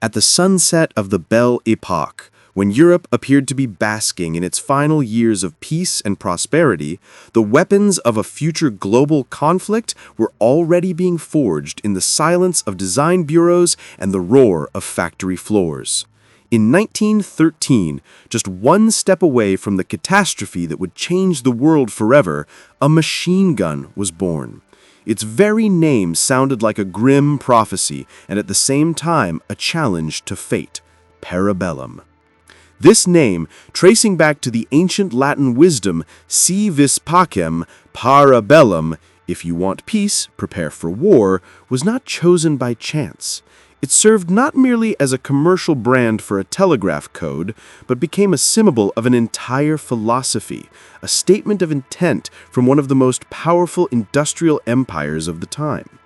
At the sunset of the Belle Epoque, when Europe appeared to be basking in its final years of peace and prosperity, the weapons of a future global conflict were already being forged in the silence of design bureaus and the roar of factory floors. In 1913, just one step away from the catastrophe that would change the world forever, a machine gun was born. Its very name sounded like a grim prophecy and at the same time a challenge to fate: Parabellum. This name, tracing back to the ancient Latin wisdom, si vis pacem, para bellum, if you want peace, prepare for war, was not chosen by chance. It served not merely as a commercial brand for a telegraph code, but became a symbol of an entire philosophy, a statement of intent from one of the most powerful industrial empires of the time.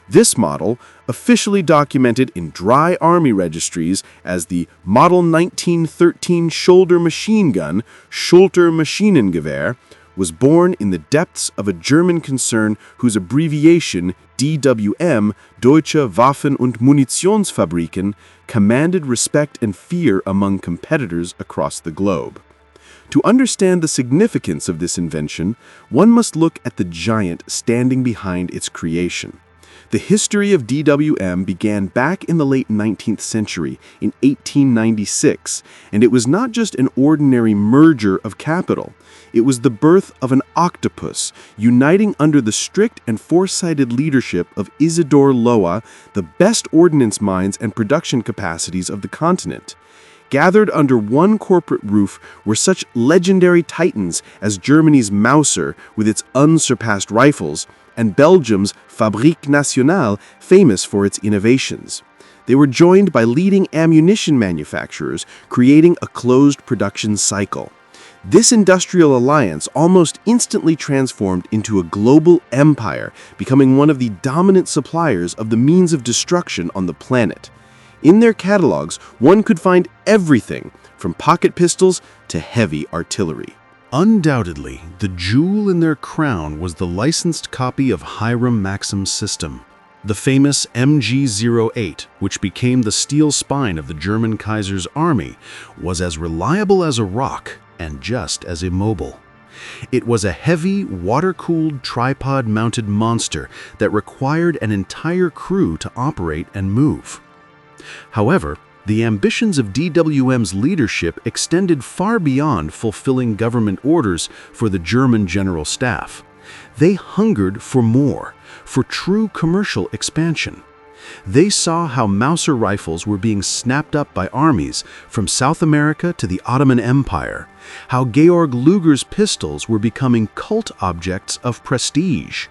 This model, officially documented in dry army registries as the Model 1913 shoulder machine gun, Schulter Maschinengewehr, was born in the depths of a German concern whose abbreviation, DWM, Deutsche Waffen- und Munitionsfabriken, commanded respect and fear among competitors across the globe. To understand the significance of this invention, one must look at the giant standing behind its creation. The history of DWM began back in the late 19th century, in 1896, and it was not just an ordinary merger of capital. It was the birth of an octopus, uniting under the strict and foresighted leadership of Isidor Loa, the best ordnance minds and production capacities of the continent. Gathered under one corporate roof were such legendary titans as Germany's Mauser, with its unsurpassed rifles, and Belgium's Fabrique Nationale, famous for its innovations. They were joined by leading ammunition manufacturers, creating a closed production cycle. This industrial alliance almost instantly transformed into a global empire, becoming one of the dominant suppliers of the means of destruction on the planet. In their catalogs, one could find everything from pocket pistols to heavy artillery. Undoubtedly, the jewel in their crown was the licensed copy of Hiram Maxim's system. The famous MG-08, which became the steel spine of the German Kaiser's army, was as reliable as a rock and just as immobile. It was a heavy, water-cooled, tripod-mounted monster that required an entire crew to operate and move. However, the ambitions of DWM's leadership extended far beyond fulfilling government orders for the German General Staff. They hungered for more, for true commercial expansion. They saw how Mauser rifles were being snapped up by armies from South America to the Ottoman Empire, how Georg Luger's pistols were becoming cult objects of prestige.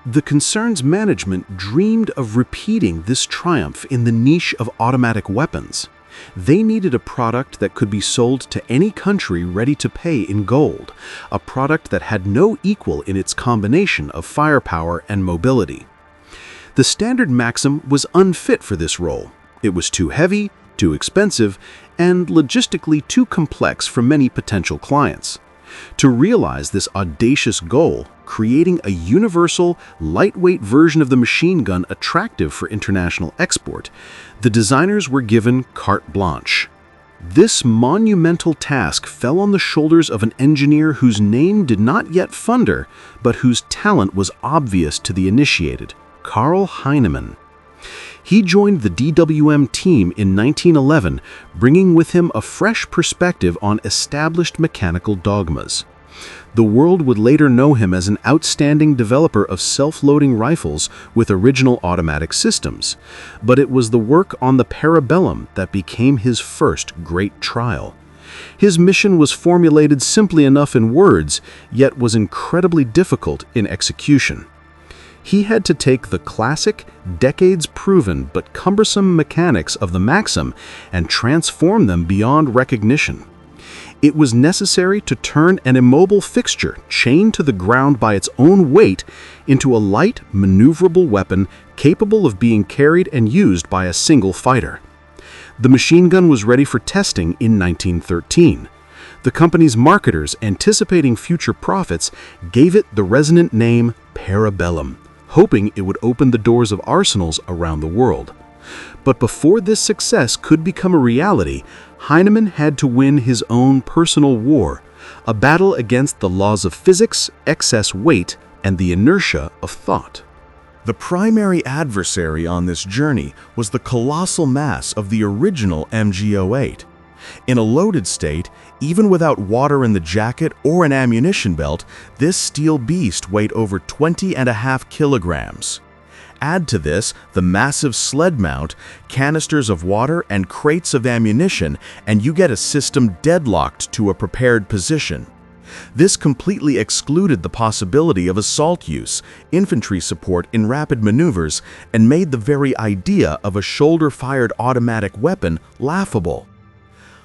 The concern's management dreamed of repeating this triumph in the niche of automatic weapons. They needed a product that could be sold to any country ready to pay in gold, a product that had no equal in its combination of firepower and mobility. The standard Maxim was unfit for this role. It was too heavy, too expensive, and logistically too complex for many potential clients. To realize this audacious goal, creating a universal, lightweight version of the machine gun attractive for international export, the designers were given carte blanche. This monumental task fell on the shoulders of an engineer whose name did not yet thunder, but whose talent was obvious to the initiated: Karl Heinemann. He joined the DWM team in 1911, bringing with him a fresh perspective on established mechanical dogmas. The world would later know him as an outstanding developer of self-loading rifles with original automatic systems, but it was the work on the Parabellum that became his first great trial. His mission was formulated simply enough in words, yet was incredibly difficult in execution. He had to take the classic, decades-proven but cumbersome mechanics of the Maxim and transform them beyond recognition. It was necessary to turn an immobile fixture, chained to the ground by its own weight, into a light, maneuverable weapon capable of being carried and used by a single fighter. The machine gun was ready for testing in 1913. The company's marketers, anticipating future profits, gave it the resonant name Parabellum, hoping it would open the doors of arsenals around the world. But before this success could become a reality, Heinemann had to win his own personal war, a battle against the laws of physics, excess weight, and the inertia of thought. The primary adversary on this journey was the colossal mass of the original MG08. In a loaded state, even without water in the jacket or an ammunition belt, this steel beast weighed over 20.5 kilograms. Add to this the massive sled mount, canisters of water, and crates of ammunition, and you get a system deadlocked to a prepared position. This completely excluded the possibility of assault use, infantry support in rapid maneuvers, and made the very idea of a shoulder-fired automatic weapon laughable.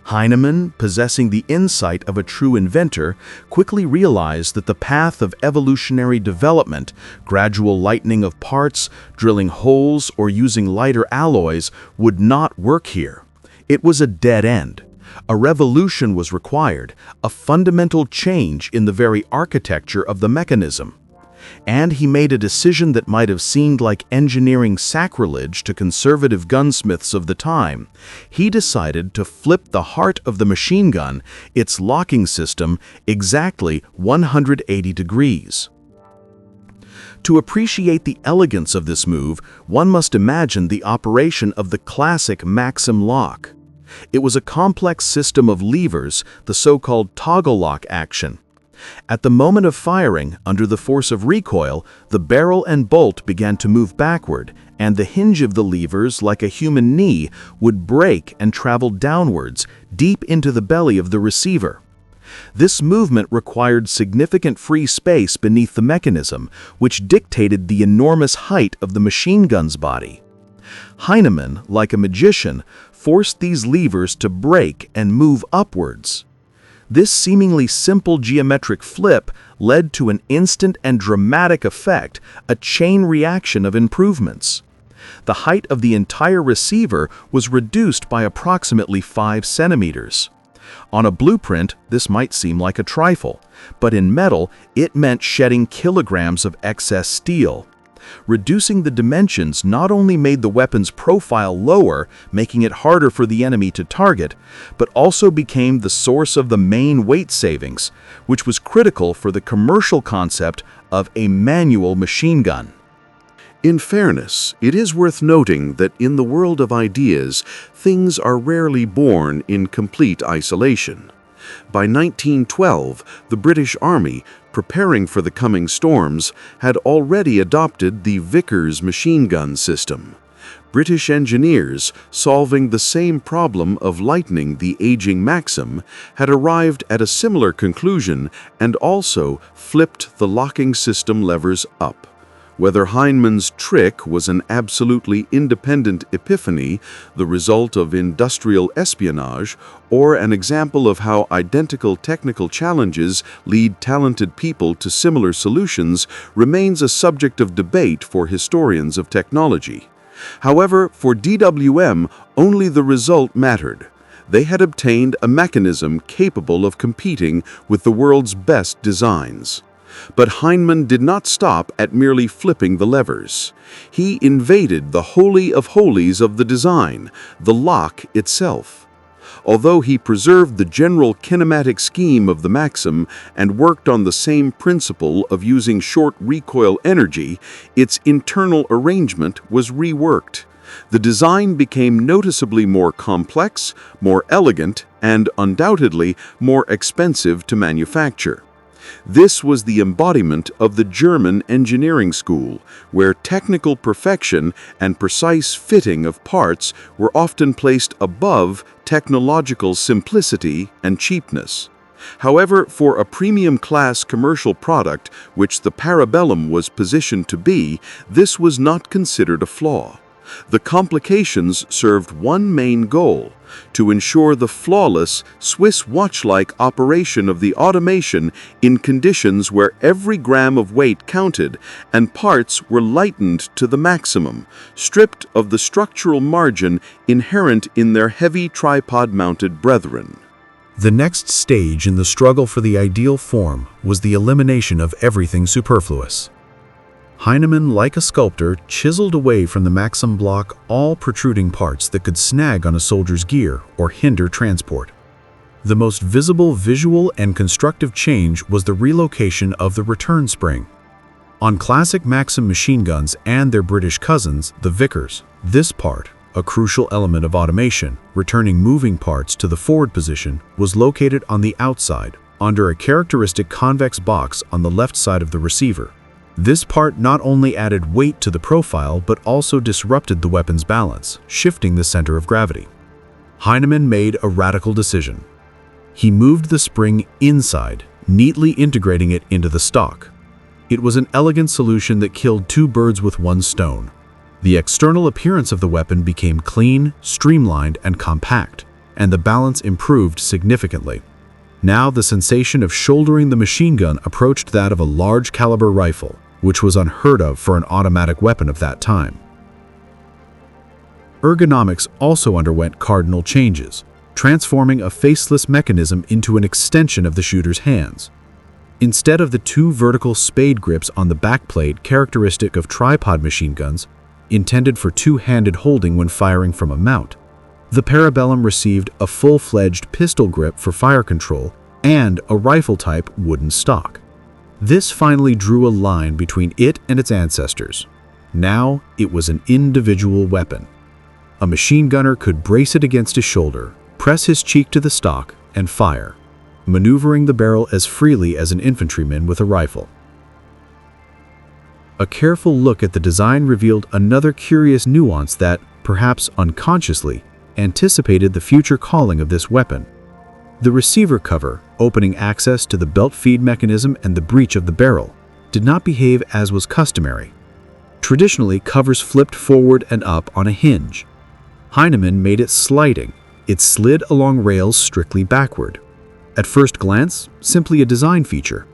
Heinemann, possessing the insight of a true inventor, quickly realized that the path of evolutionary development, gradual lightening of parts, drilling holes, or using lighter alloys, would not work here. It was a dead end. A revolution was required, a fundamental change in the very architecture of the mechanism. And he made a decision that might have seemed like engineering sacrilege to conservative gunsmiths of the time. He decided to flip the heart of the machine gun, its locking system, exactly 180 degrees. To appreciate the elegance of this move, one must imagine the operation of the classic Maxim lock. It was a complex system of levers, the so-called toggle lock action. At the moment of firing, under the force of recoil, the barrel and bolt began to move backward, and the hinge of the levers, like a human knee, would break and travel downwards, deep into the belly of the receiver. This movement required significant free space beneath the mechanism, which dictated the enormous height of the machine gun's body. Heinemann, like a magician, forced these levers to break and move upwards. This seemingly simple geometric flip led to an instant and dramatic effect, a chain reaction of improvements. The height of the entire receiver was reduced by approximately 5 centimeters. On a blueprint, this might seem like a trifle, but in metal, it meant shedding kilograms of excess steel. Reducing the dimensions not only made the weapon's profile lower, making it harder for the enemy to target, but also became the source of the main weight savings, which was critical for the commercial concept of a manual machine gun. In fairness, it is worth noting that in the world of ideas, things are rarely born in complete isolation. By 1912, the British Army, preparing for the coming storms, had already adopted the Vickers machine gun system. British engineers, solving the same problem of lightening the aging Maxim, had arrived at a similar conclusion and also flipped the locking system levers up. Whether Heinemann's trick was an absolutely independent epiphany, the result of industrial espionage, or an example of how identical technical challenges lead talented people to similar solutions, remains a subject of debate for historians of technology. However, for DWM, only the result mattered. They had obtained a mechanism capable of competing with the world's best designs. But Heinemann did not stop at merely flipping the levers. He invaded the holy of holies of the design, the lock itself. Although he preserved the general kinematic scheme of the Maxim and worked on the same principle of using short recoil energy, its internal arrangement was reworked. The design became noticeably more complex, more elegant, and undoubtedly more expensive to manufacture. This was the embodiment of the German engineering school, where technical perfection and precise fitting of parts were often placed above technological simplicity and cheapness. However, for a premium-class commercial product, which the Parabellum was positioned to be, this was not considered a flaw. The complications served one main goal: to ensure the flawless, Swiss watch-like operation of the automation in conditions where every gram of weight counted and parts were lightened to the maximum, stripped of the structural margin inherent in their heavy tripod-mounted brethren. The next stage in the struggle for the ideal form was the elimination of everything superfluous. Heinemann, like a sculptor, chiseled away from the Maxim block all protruding parts that could snag on a soldier's gear or hinder transport. The most visible visual and constructive change was the relocation of the return spring. On classic Maxim machine guns and their British cousins, the Vickers, this part, a crucial element of automation, returning moving parts to the forward position, was located on the outside, under a characteristic convex box on the left side of the receiver. This part not only added weight to the profile but also disrupted the weapon's balance, shifting the center of gravity. Heinemann made a radical decision. He moved the spring inside, neatly integrating it into the stock. It was an elegant solution that killed two birds with one stone. The external appearance of the weapon became clean, streamlined, and compact, and the balance improved significantly. Now the sensation of shouldering the machine gun approached that of a large caliber rifle, which was unheard of for an automatic weapon of that time. Ergonomics also underwent cardinal changes, transforming a faceless mechanism into an extension of the shooter's hands. Instead of the two vertical spade grips on the backplate characteristic of tripod machine guns, intended for two-handed holding when firing from a mount, the Parabellum received a full-fledged pistol grip for fire control and a rifle-type wooden stock. This finally drew a line between it and its ancestors. Now it was an individual weapon. A machine gunner could brace it against his shoulder, press his cheek to the stock, and fire, maneuvering the barrel as freely as an infantryman with a rifle. A careful look at the design revealed another curious nuance that, perhaps unconsciously, anticipated the future calling of this weapon. The receiver cover, opening access to the belt feed mechanism and the breech of the barrel, did not behave as was customary. Traditionally, covers flipped forward and up on a hinge. Heinemann made it sliding. It slid along rails strictly backward. At first glance, simply a design feature.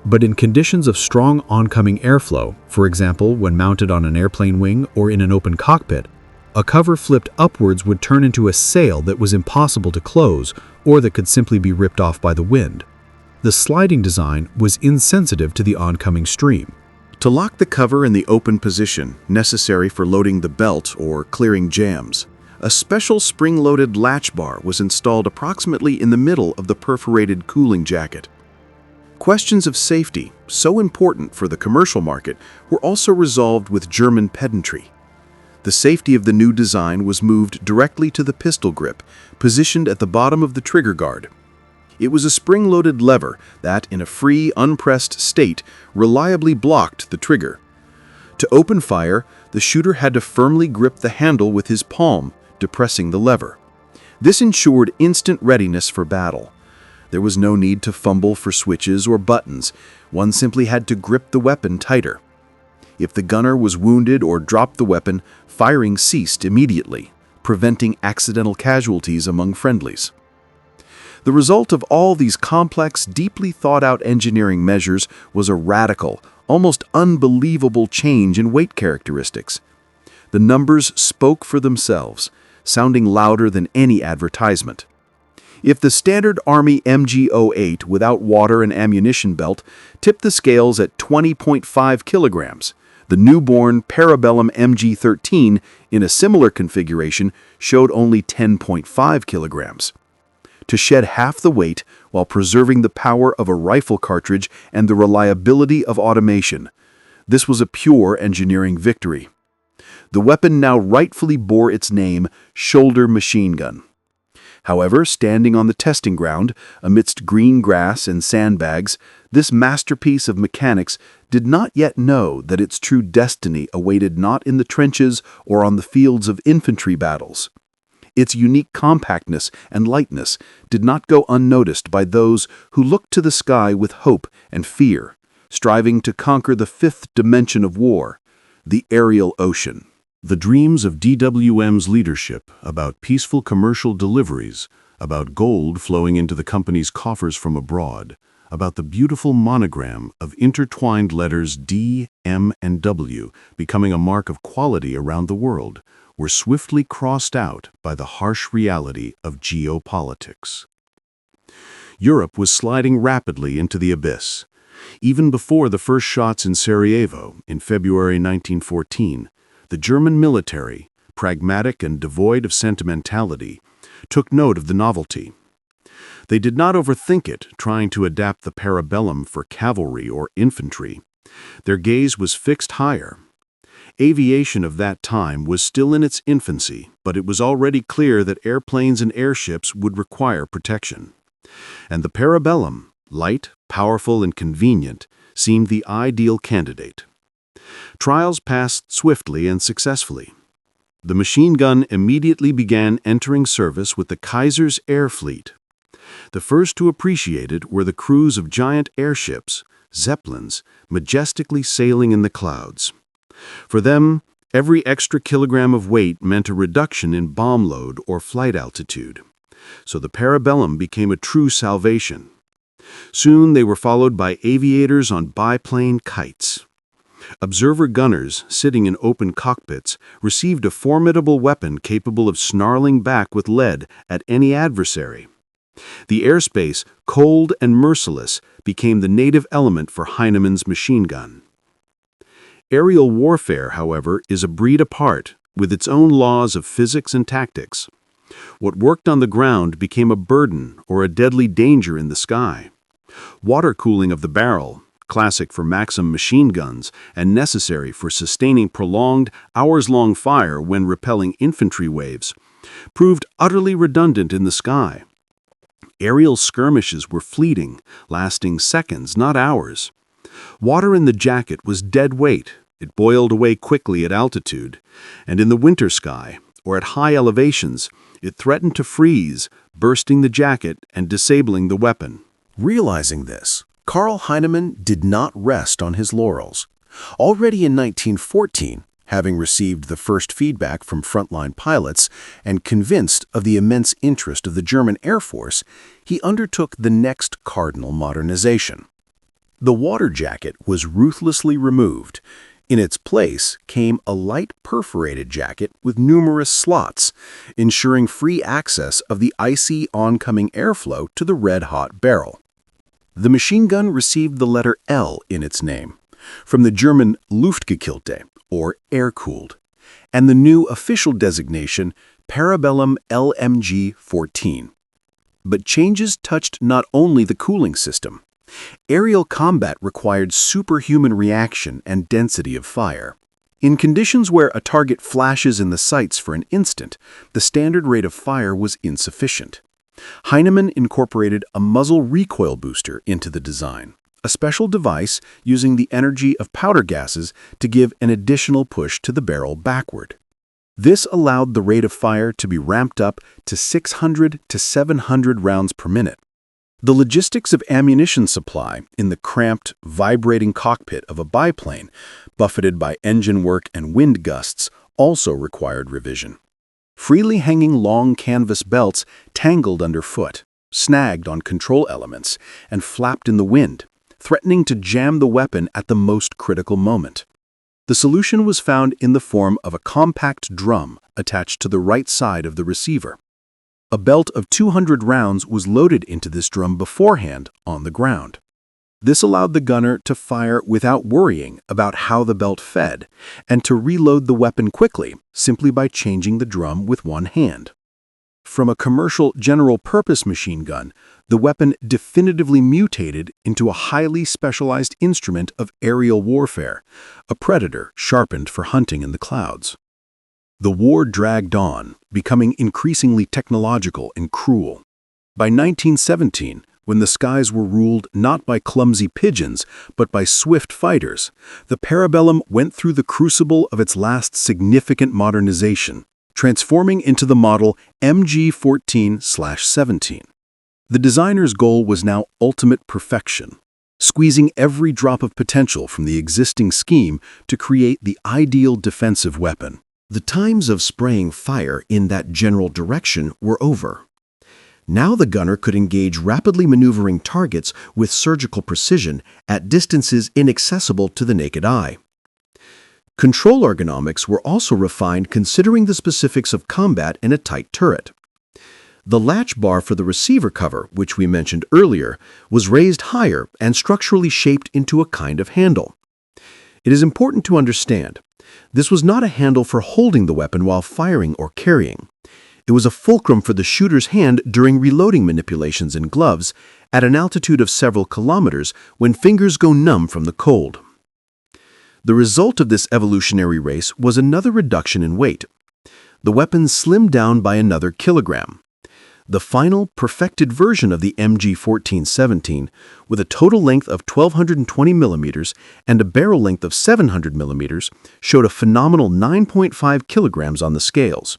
But in conditions of strong oncoming airflow, for example when mounted on an airplane wing or in an open cockpit, a cover flipped upwards would turn into a sail that was impossible to close or that could simply be ripped off by the wind. The sliding design was insensitive to the oncoming stream. To lock the cover in the open position necessary for loading the belt or clearing jams, a special spring-loaded latch bar was installed approximately in the middle of the perforated cooling jacket. Questions of safety, so important for the commercial market, were also resolved with German pedantry. The safety of the new design was moved directly to the pistol grip, positioned at the bottom of the trigger guard. It was a spring-loaded lever that, in a free, unpressed state, reliably blocked the trigger. To open fire, the shooter had to firmly grip the handle with his palm, depressing the lever. This ensured instant readiness for battle. There was no need to fumble for switches or buttons. One simply had to grip the weapon tighter. If the gunner was wounded or dropped the weapon, firing ceased immediately, preventing accidental casualties among friendlies. The result of all these complex, deeply thought-out engineering measures was a radical, almost unbelievable change in weight characteristics. The numbers spoke for themselves, sounding louder than any advertisement. If the standard Army MG08 without water and ammunition belt tipped the scales at 20.5 kilograms, the newborn Parabellum MG13 in a similar configuration showed only 10.5 kilograms. To shed half the weight while preserving the power of a rifle cartridge and the reliability of automation, this was a pure engineering victory. The weapon now rightfully bore its name, shoulder machine gun. However, standing on the testing ground, amidst green grass and sandbags, this masterpiece of mechanics did not yet know that its true destiny awaited not in the trenches or on the fields of infantry battles. Its unique compactness and lightness did not go unnoticed by those who looked to the sky with hope and fear, striving to conquer the fifth dimension of war, the aerial ocean. The dreams of DWM's leadership about peaceful commercial deliveries, about gold flowing into the company's coffers from abroad, about the beautiful monogram of intertwined letters D, M, and W becoming a mark of quality around the world, were swiftly crossed out by the harsh reality of geopolitics. Europe was sliding rapidly into the abyss. Even before the first shots in Sarajevo in February 1914, the German military, pragmatic and devoid of sentimentality, took note of the novelty. They did not overthink it, trying to adapt the Parabellum for cavalry or infantry. Their gaze was fixed higher. Aviation of that time was still in its infancy, but it was already clear that airplanes and airships would require protection. And the Parabellum, light, powerful, and convenient, seemed the ideal candidate. Trials passed swiftly and successfully. The machine gun immediately began entering service with the Kaiser's air fleet. The first to appreciate it were the crews of giant airships, Zeppelins, majestically sailing in the clouds. For them, every extra kilogram of weight meant a reduction in bomb load or flight altitude. So the Parabellum became a true salvation. Soon they were followed by aviators on biplane kites. Observer gunners, sitting in open cockpits, received a formidable weapon capable of snarling back with lead at any adversary. The airspace, cold and merciless, became the native element for Heinemann's machine gun. Aerial warfare, however, is a breed apart, with its own laws of physics and tactics. What worked on the ground became a burden or a deadly danger in the sky. Water cooling of the barrel, classic for Maxim machine guns and necessary for sustaining prolonged, hours-long fire when repelling infantry waves, proved utterly redundant in the sky. Aerial skirmishes were fleeting, lasting seconds, not hours. Water in the jacket was dead weight. It boiled away quickly at altitude, and in the winter sky, or at high elevations, it threatened to freeze, bursting the jacket and disabling the weapon. Realizing this, Karl Heinemann did not rest on his laurels. Already in 1914, having received the first feedback from frontline pilots and convinced of the immense interest of the German Air Force, he undertook the next cardinal modernization. The water jacket was ruthlessly removed. In its place came a light perforated jacket with numerous slots, ensuring free access of the icy oncoming airflow to the red-hot barrel. The machine gun received the letter L in its name, from the German Luftgekühlte, or air-cooled, and the new official designation Parabellum LMG-14. But changes touched not only the cooling system. Aerial combat required superhuman reaction and density of fire. In conditions where a target flashes in the sights for an instant, the standard rate of fire was insufficient. Heinemann incorporated a muzzle recoil booster into the design, a special device using the energy of powder gases to give an additional push to the barrel backward. This allowed the rate of fire to be ramped up to 600 to 700 rounds per minute. The logistics of ammunition supply in the cramped, vibrating cockpit of a biplane, buffeted by engine work and wind gusts, also required revision. Freely hanging long canvas belts tangled underfoot, snagged on control elements, and flapped in the wind, threatening to jam the weapon at the most critical moment. The solution was found in the form of a compact drum attached to the right side of the receiver. A belt of 200 rounds was loaded into this drum beforehand on the ground. This allowed the gunner to fire without worrying about how the belt fed, and to reload the weapon quickly simply by changing the drum with one hand. From a commercial general-purpose machine gun, the weapon definitively mutated into a highly specialized instrument of aerial warfare, a predator sharpened for hunting in the clouds. The war dragged on, becoming increasingly technological and cruel. By 1917, when the skies were ruled not by clumsy pigeons, but by swift fighters, the Parabellum went through the crucible of its last significant modernization, transforming into the model MG-14/17. The designer's goal was now ultimate perfection, squeezing every drop of potential from the existing scheme to create the ideal defensive weapon. The times of spraying fire in that general direction were over. Now the gunner could engage rapidly maneuvering targets with surgical precision at distances inaccessible to the naked eye. Control ergonomics were also refined considering the specifics of combat in a tight turret. The latch bar for the receiver cover, which we mentioned earlier, was raised higher and structurally shaped into a kind of handle. It is important to understand, this was not a handle for holding the weapon while firing or carrying. It was a fulcrum for the shooter's hand during reloading manipulations in gloves at an altitude of several kilometers when fingers go numb from the cold. The result of this evolutionary race was another reduction in weight. The weapon slimmed down by another kilogram. The final, perfected version of the MG1417, with a total length of 1,220 millimeters and a barrel length of 700 millimeters, showed a phenomenal 9.5 kilograms on the scales.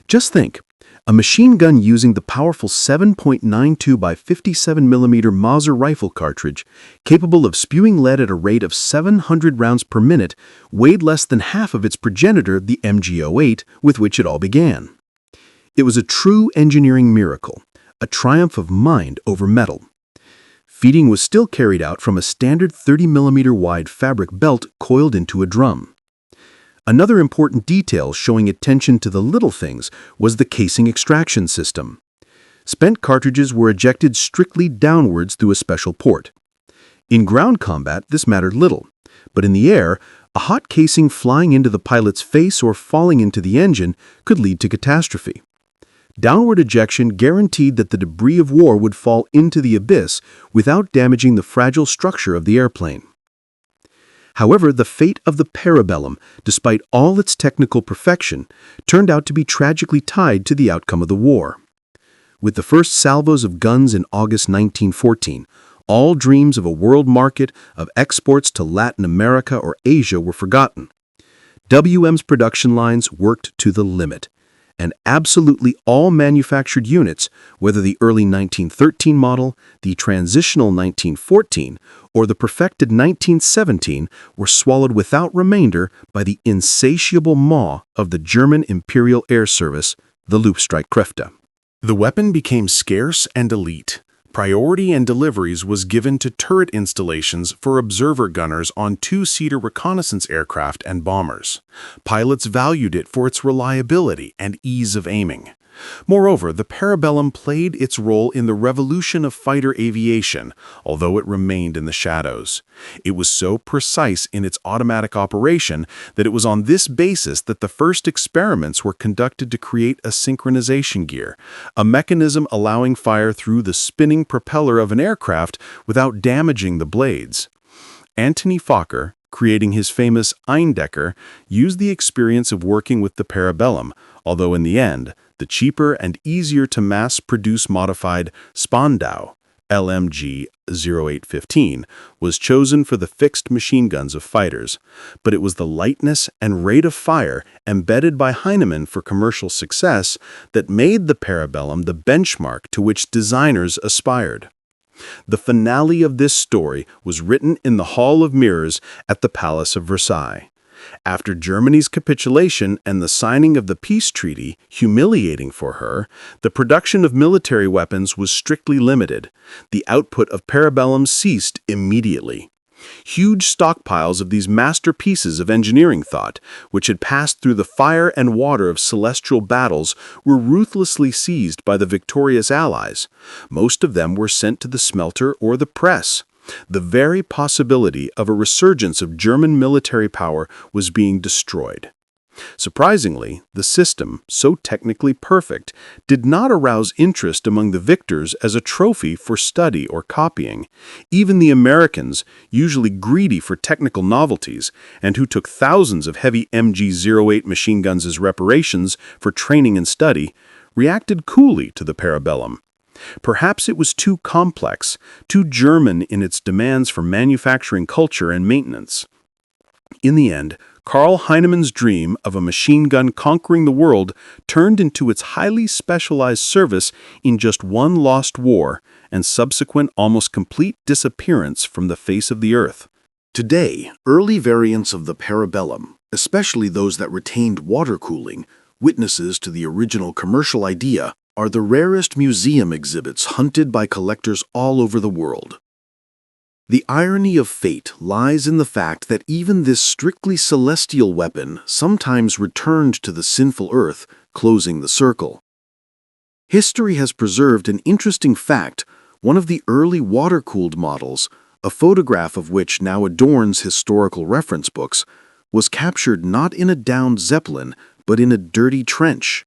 Just think, a machine gun using the powerful 7.92 by 57 millimeter Mauser rifle cartridge, capable of spewing lead at a rate of 700 rounds per minute, weighed less than half of its progenitor, the MG08, with which it all began. It was a true engineering miracle, a triumph of mind over metal. Feeding was still carried out from a standard 30 millimeter wide fabric belt coiled into a drum. Another important detail showing attention to the little things was the casing extraction system. Spent cartridges were ejected strictly downwards through a special port. In ground combat, this mattered little, but in the air, a hot casing flying into the pilot's face or falling into the engine could lead to catastrophe. Downward ejection guaranteed that the debris of war would fall into the abyss without damaging the fragile structure of the airplane. However, the fate of the Parabellum, despite all its technical perfection, turned out to be tragically tied to the outcome of the war. With the first salvos of guns in August 1914, all dreams of a world market, of exports to Latin America or Asia were forgotten. WM's production lines worked to the limit, and absolutely all manufactured units, whether the early 1913 model, the transitional 1914, or the perfected 1917, were swallowed without remainder by the insatiable maw of the German Imperial Air Service, the Luftstreitkräfte. The weapon became scarce and elite. Priority and deliveries was given to turret installations for observer gunners on two-seater reconnaissance aircraft and bombers. Pilots valued it for its reliability and ease of aiming. Moreover, the Parabellum played its role in the revolution of fighter aviation, although it remained in the shadows. It was so precise in its automatic operation that it was on this basis that the first experiments were conducted to create a synchronization gear, a mechanism allowing fire through the spinning propeller of an aircraft without damaging the blades. Antony Fokker, creating his famous Eindecker, used the experience of working with the Parabellum, although in the end, the cheaper and easier to mass-produce modified Spandau, LMG 0815, was chosen for the fixed machine guns of fighters, but it was the lightness and rate of fire embedded by Heinemann for commercial success that made the Parabellum the benchmark to which designers aspired. The finale of this story was written in the Hall of Mirrors at the Palace of Versailles. After Germany's capitulation and the signing of the peace treaty, humiliating for her, the production of military weapons was strictly limited. The output of Parabellum ceased immediately. Huge stockpiles of these masterpieces of engineering thought, which had passed through the fire and water of celestial battles, were ruthlessly seized by the victorious Allies. Most of them were sent to the smelter or the press. The very possibility of a resurgence of German military power was being destroyed. Surprisingly, the system, so technically perfect, did not arouse interest among the victors as a trophy for study or copying. Even the Americans, usually greedy for technical novelties, and who took thousands of heavy MG08 machine guns as reparations for training and study, reacted coolly to the Parabellum. Perhaps it was too complex, too German in its demands for manufacturing culture and maintenance. In the end, Karl Heinemann's dream of a machine gun conquering the world turned into its highly specialized service in just one lost war and subsequent almost complete disappearance from the face of the earth. Today, early variants of the Parabellum, especially those that retained water cooling, witnesses to the original commercial idea, are the rarest museum exhibits hunted by collectors all over the world. The irony of fate lies in the fact that even this strictly celestial weapon sometimes returned to the sinful earth, closing the circle. History has preserved an interesting fact. One of the early water-cooled models, a photograph of which now adorns historical reference books, was captured not in a downed Zeppelin, but in a dirty trench.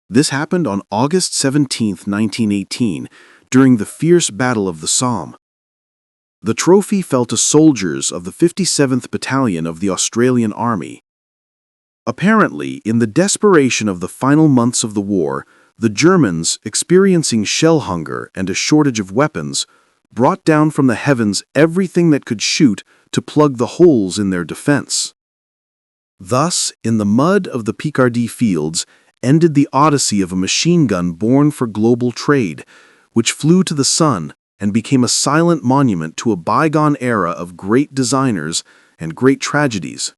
This happened on August 17, 1918, during the fierce Battle of the Somme. The trophy fell to soldiers of the 57th Battalion of the Australian Army. Apparently, in the desperation of the final months of the war, the Germans, experiencing shell hunger and a shortage of weapons, brought down from the heavens everything that could shoot to plug the holes in their defense. Thus, in the mud of the Picardy fields, ended the odyssey of a machine gun born for global trade, which flew to the sun and became a silent monument to a bygone era of great designers and great tragedies